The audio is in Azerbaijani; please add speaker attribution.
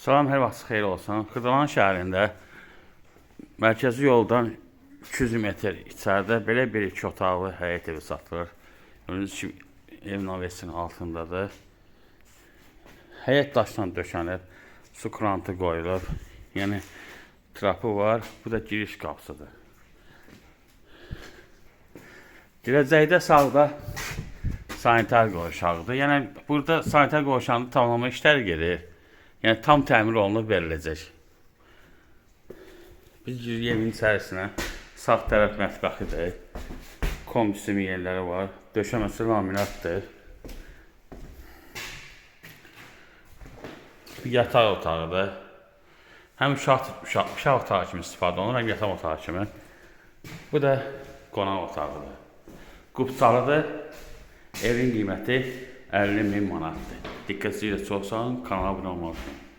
Speaker 1: Salam, hər vaxt xeyir olsun. Xırdalan şəhərində mərkəzi yoldan 200 metr içəridə belə bir 2 otaqlı həyət evi satılır. Gördüyünüz kimi evin avesinin altındadır. Həyət daşdan döşənib, su krantı qoyulub, yəni trapı var. Bu da giriş qapısıdır. Girəcəkdə sağda sanitar qovşağıdır. Yəni burada sanitar qovşağında tamamlama işlər gedir. Yəni tam təmir olunub veriləcək. Biz giririk evin içərisinə. Sağ tərəf mətbəxidir. Kombi yerləri var. Döşəməsi laminatdır. Bir yataq otağıdır. Həm uşaq otağı kimi istifadə olunur, həm yataq otağı kimi. Bu da qonaq otağıdır. Qubçalıdır. Evin qiyməti 50.000 manatdır. Diqqətinizə çox sağ olun, kanala abunə olmayı unutmayın.